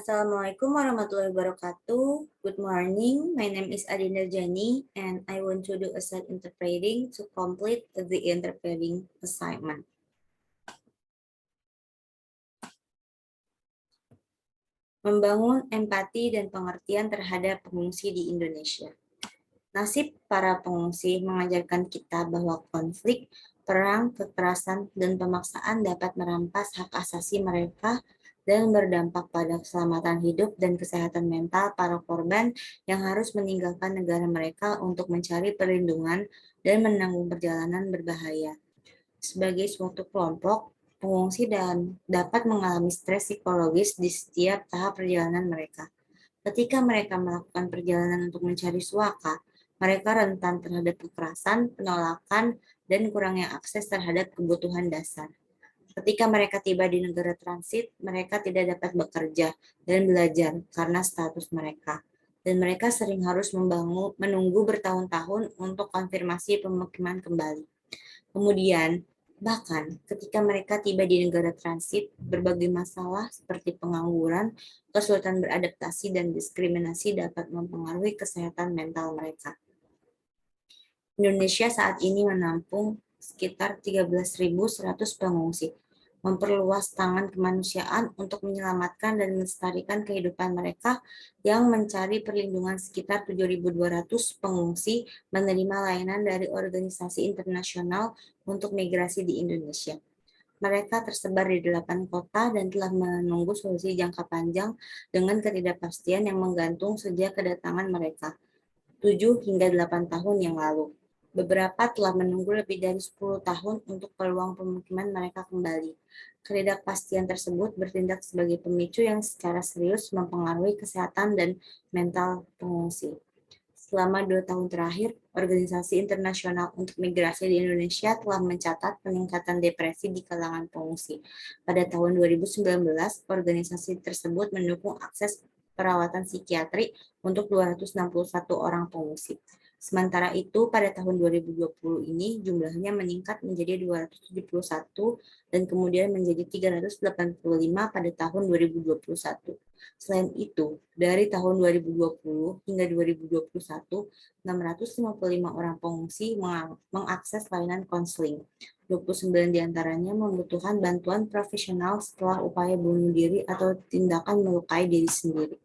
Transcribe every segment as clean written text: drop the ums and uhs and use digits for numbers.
Assalamualaikum warahmatullahi wabarakatuh. Good morning. My name is Adinda Jani and I want to do a self interpreting to complete the interpreting assignment. Membangun empati dan pengertian terhadap pengungsi di Indonesia. Nasib para pengungsi mengajarkan kita bahwa konflik, perang, kekerasan, dan pemaksaan dapat merampas hak asasi mereka dan berdampak pada keselamatan hidup dan kesehatan mental para korban yang harus meninggalkan negara mereka untuk mencari perlindungan dan menanggung perjalanan berbahaya. Sebagai suatu kelompok, pengungsi dan dapat mengalami stres psikologis di setiap tahap perjalanan mereka. Ketika mereka melakukan perjalanan untuk mencari suaka, mereka rentan terhadap kekerasan, penolakan, dan kurangnya akses terhadap kebutuhan dasar. Ketika mereka tiba di negara transit, mereka tidak dapat bekerja dan belajar karena status mereka. Dan mereka sering harus menunggu bertahun-tahun untuk konfirmasi pemukiman kembali. Kemudian, bahkan ketika mereka tiba di negara transit, berbagai masalah seperti pengangguran, kesulitan beradaptasi, dan diskriminasi dapat mempengaruhi kesehatan mental mereka. Indonesia saat ini menampung sekitar 13.100 pengungsi, memperluas tangan kemanusiaan untuk menyelamatkan dan melestarikan kehidupan mereka yang mencari perlindungan. Sekitar 7.200 pengungsi menerima layanan dari organisasi internasional untuk migrasi di Indonesia. Mereka tersebar di 8 kota dan telah menunggu solusi jangka panjang dengan ketidakpastian yang menggantung sejak kedatangan mereka, 7 hingga 8 tahun yang lalu. Beberapa telah menunggu lebih dari 10 tahun untuk peluang pemukiman mereka kembali. Ketidakpastian tersebut bertindak sebagai pemicu yang secara serius mempengaruhi kesehatan dan mental pengungsi. Selama 2 tahun terakhir, Organisasi Internasional untuk Migrasi di Indonesia telah mencatat peningkatan depresi di kalangan pengungsi. Pada tahun 2019, organisasi tersebut mendukung akses perawatan psikiatri untuk 261 orang pengungsi. Sementara itu, pada tahun 2020 ini jumlahnya meningkat menjadi 271 dan kemudian menjadi 385 pada tahun 2021. Selain itu, dari tahun 2020 hingga 2021, 655 orang pengungsi mengakses layanan konseling. 29 diantaranya membutuhkan bantuan profesional setelah upaya bunuh diri atau tindakan melukai diri sendiri.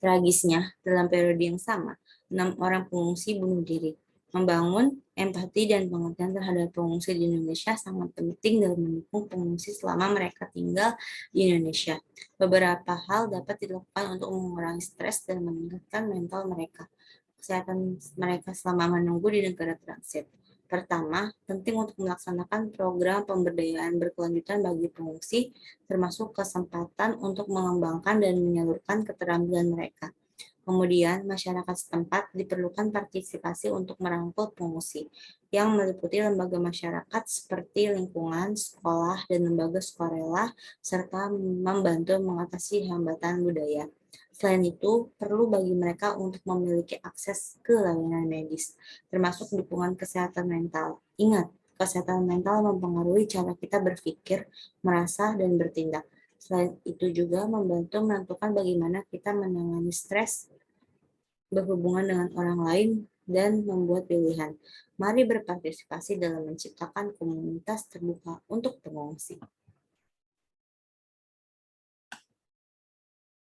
Tragisnya, dalam periode yang sama, 6 orang pengungsi bunuh diri. Membangun empati dan pengertian terhadap pengungsi di Indonesia sangat penting dalam mendukung pengungsi selama mereka tinggal di Indonesia. Beberapa hal dapat dilakukan untuk mengurangi stres dan meningkatkan mental mereka, kesehatan mereka selama menunggu di negara transit. Pertama, penting untuk melaksanakan program pemberdayaan berkelanjutan bagi pengungsi, termasuk kesempatan untuk mengembangkan dan menyalurkan keterampilan mereka. Kemudian, masyarakat setempat diperlukan partisipasi untuk merangkul pengungsi, yang meliputi lembaga masyarakat seperti lingkungan, sekolah, dan lembaga sukarela, serta membantu mengatasi hambatan budaya. Selain itu, perlu bagi mereka untuk memiliki akses ke layanan medis, termasuk dukungan kesehatan mental. Ingat, kesehatan mental mempengaruhi cara kita berpikir, merasa, dan bertindak. Selain itu juga membantu menentukan bagaimana kita menangani stres, berhubungan dengan orang lain, dan membuat pilihan. Mari berpartisipasi dalam menciptakan komunitas terbuka untuk pengungsi.